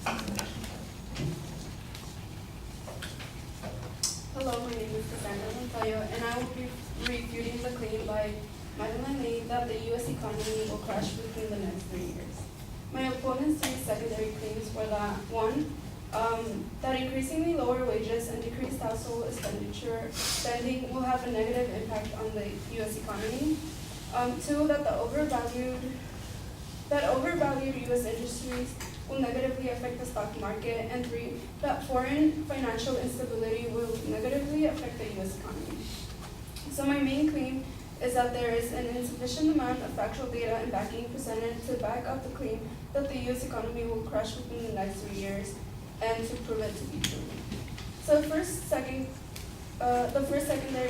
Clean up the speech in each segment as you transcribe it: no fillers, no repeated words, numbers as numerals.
Hello, my name is Cassandra Refutation, and I will be refuting the claim by Madeline Lee that the U.S. economy will crash within the next 3 years. My opponent's three secondary claims were that one, that increasingly lower wages and decreased household spending will have a negative impact on the U.S. economy. Two, that overvalued U.S. industries will negatively affect the stock market, and three, that foreign financial instability will negatively affect the U.S. economy. So my main claim is that there is an insufficient amount of factual data and backing presented to back up the claim that the U.S. economy will crash within the next 3 years, and to prove it to be true. So the first secondary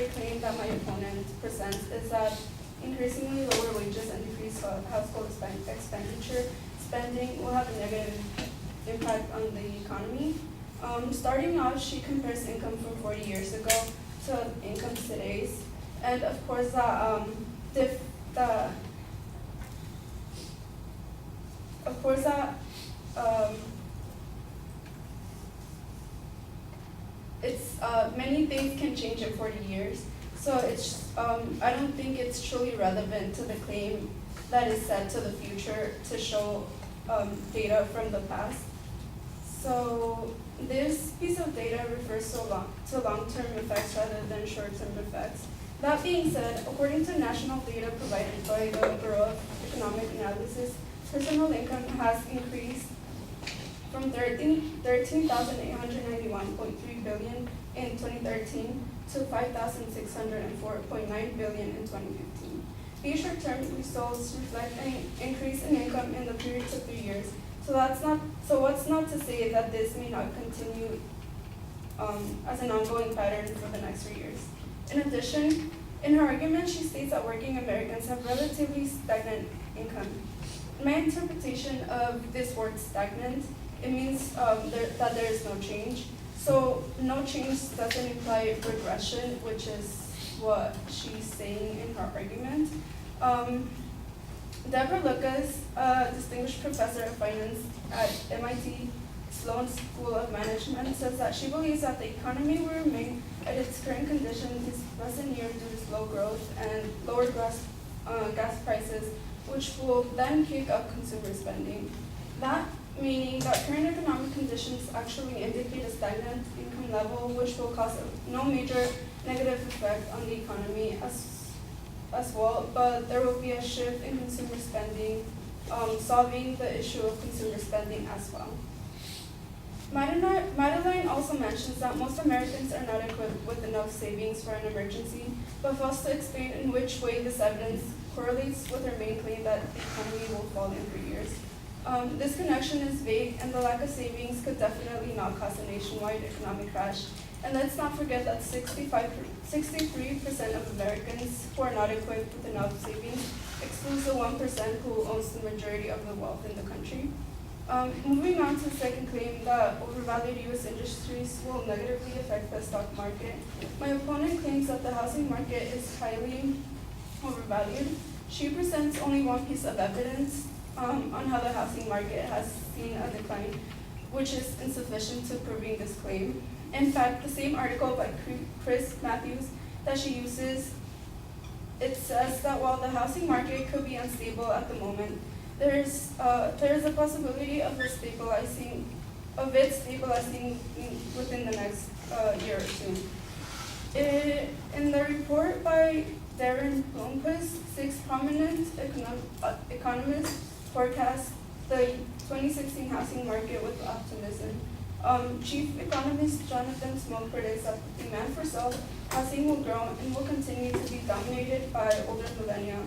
claim that my opponent presents is that increasingly lower wages and decreased household spending will have a negative impact on the economy. Starting off, she compares income from 40 years ago to income today's, and of course it's many things can change in 40 years. So it's I don't think it's truly relevant to the claim that is set to the future to show data from the past. So this piece of data refers to long-term effects rather than short-term effects. That being said, according to national data provided by the Bureau of Economic Analysis, personal income has increased from $13,891.3 billion in 2013 to $5,604.9 billion in 2015. These short-term results reflect an increase in income in the period of 3 years. So what's not to say that this may not continue as an ongoing pattern for the next 3 years. In addition, in her argument, she states that working Americans have relatively stagnant income. In my interpretation of this word stagnant, it means that there is no change. So no change doesn't imply regression, which is what she's saying in her argument. Deborah Lucas, a distinguished professor of finance at MIT Sloan School of Management, says that she believes that the economy will remain at its current condition this present year due to slow growth and lower gas prices, which will then kick up consumer spending. That meaning that current economic conditions actually indicate a stagnant income level, which will cause no major negative effect on the economy as well, but there will be a shift in consumer spending, solving the issue of consumer spending as well. Madeline also mentions that most Americans are not equipped with enough savings for an emergency, but fails to explain in which way this evidence correlates with her main claim that the economy will fall in 3 years. This connection is vague, and the lack of savings could definitely not cause a nationwide economic crash. And let's not forget that 63% of Americans who are not equipped with enough savings excludes the 1% who owns the majority of the wealth in the country. Moving on to the second claim that overvalued U.S. industries will negatively affect the stock market. My opponent claims that the housing market is highly overvalued. She presents only one piece of evidence on how the housing market has seen a decline, which is insufficient to proving this claim. In fact, the same article by Chris Matthews that she uses, it says that while the housing market could be unstable at the moment, there is a possibility of it stabilizing within the next year or two. In the report by Darren Blomquist, 6 prominent economists forecast the 2016 housing market with optimism. Chief economist Jonathan Smoke predicts that the demand for housing will grow and will continue to be dominated by older millennia.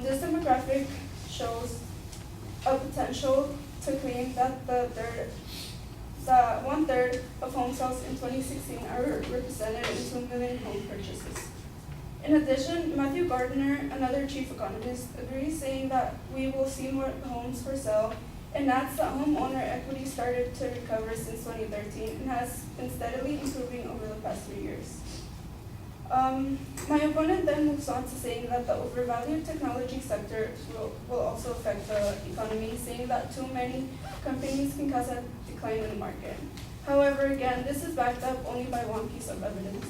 This demographic shows a potential to claim that one-third of home sales in 2016 are represented in 2 million home purchases. In addition, Matthew Gardner, another chief economist, agrees, saying that we will see more homes for sale, and adds that homeowner equity started to recover since 2013 and has been steadily improving over the past 3 years. My opponent then moves on to saying that the overvalued technology sector will also affect the economy, saying that too many companies can cause a decline in the market. However, again, this is backed up only by one piece of evidence.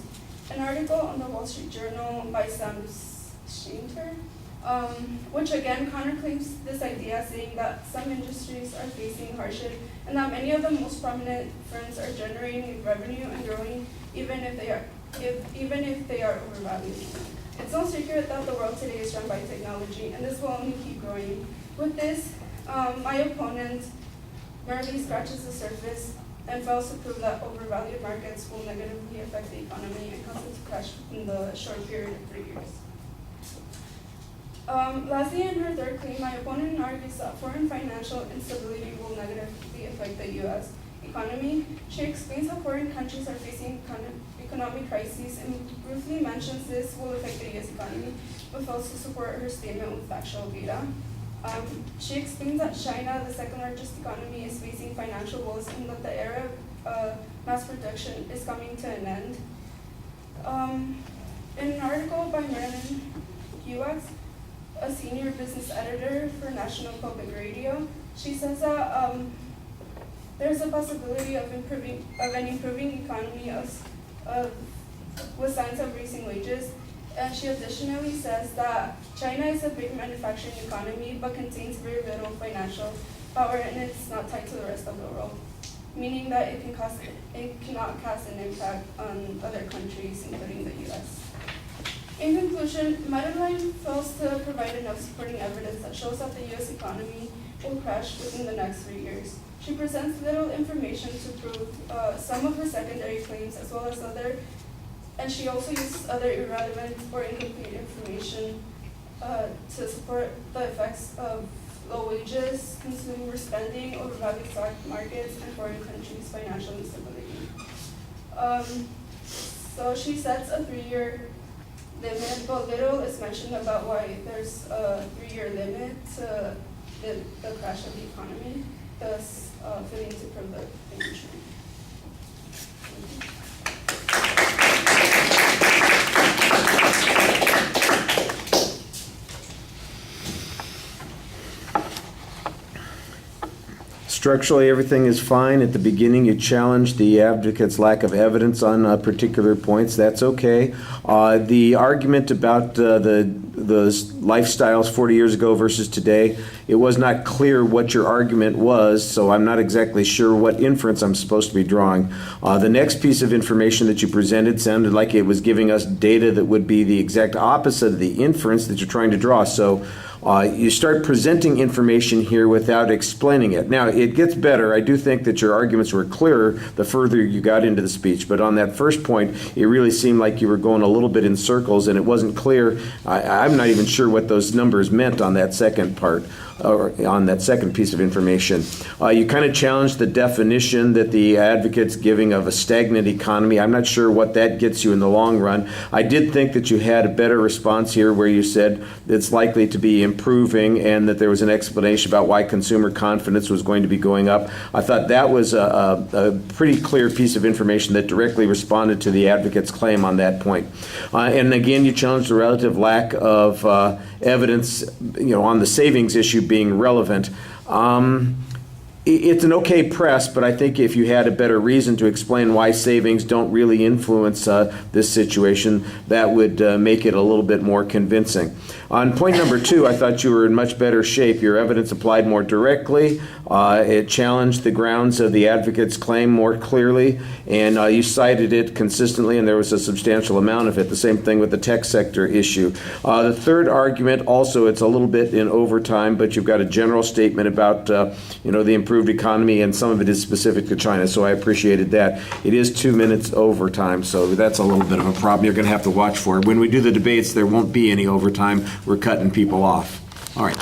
An article on the Wall Street Journal by Sam Schainter, which again counterclaims this idea, saying that some industries are facing hardship and that many of the most prominent firms are generating revenue and growing even if they are overvalued. It's no secret that the world today is run by technology, and this will only keep growing. With this, my opponent merely scratches the surface and fails to prove that overvalued markets will negatively affect the economy and cause it to crash in the short period of 3 years. Lastly, in her third claim, my opponent argues that foreign financial instability will negatively affect the U.S. economy. She explains how foreign countries are facing economic crises and briefly mentions this will affect the U.S. economy, but fails to support her statement with factual data. She explains that China, the second largest economy, is facing financial woes and that the era of mass production is coming to an end. In an article by Marilyn Hughes, a senior business editor for National Public Radio, she says that there's a possibility of an improving economy with signs of raising wages. And she additionally says that China is a big manufacturing economy but contains very little financial power and it's not tied to the rest of the world, meaning that it cannot cast an impact on other countries, including the U.S. In conclusion, Madeline fails to provide enough supporting evidence that shows that the U.S. economy will crash within the next 3 years. She presents little information to prove some of her secondary claims as well as and she also uses other irrelevant or incomplete information to support the effects of low wages, consumer spending, overvalued stock markets, and foreign countries' financial instability. So she sets a 3-year limit, but little is mentioned about why there's a 3-year limit to the crash of the economy, thus failing to prove the injury. Structurally, everything is fine. At the beginning, you challenged the advocate's lack of evidence on particular points. That's okay. The argument about the lifestyles 40 years ago versus today, it was not clear what your argument was, so I'm not exactly sure what inference I'm supposed to be drawing. The next piece of information that you presented sounded like it was giving us data that would be the exact opposite of the inference that you're trying to draw. So you start presenting information here without explaining it. Now, it gets better. I do think that your arguments were clearer the further you got into the speech. But on that first point, it really seemed like you were going a little bit in circles, and it wasn't clear. I'm not even sure what those numbers meant on that second part, or on that second piece of information. You kind of challenged the definition that the advocate's giving of a stagnant economy. I'm not sure what that gets you in the long run. I did think that you had a better response here where you said it's likely to be improving and that there was an explanation about why consumer confidence was going to be going up. I thought that was a pretty clear piece of information that directly responded to the advocate's claim on that point. And again, you challenged the relative lack of evidence, on the savings issue being relevant. It's an okay press, but I think if you had a better reason to explain why savings don't really influence this situation, that would make it a little bit more convincing. On point number 2, I thought you were in much better shape. Your evidence applied more directly. It challenged the grounds of the advocate's claim more clearly, and you cited it consistently, and there was a substantial amount of it. The same thing with the tech sector issue. The third argument, also, it's a little bit in overtime, but you've got a general statement about, the improved economy, and some of it is specific to China, so I appreciated that. It is 2 minutes overtime, so that's a little bit of a problem you're going to have to watch for. When we do the debates, there won't be any overtime. We're cutting people off. All right.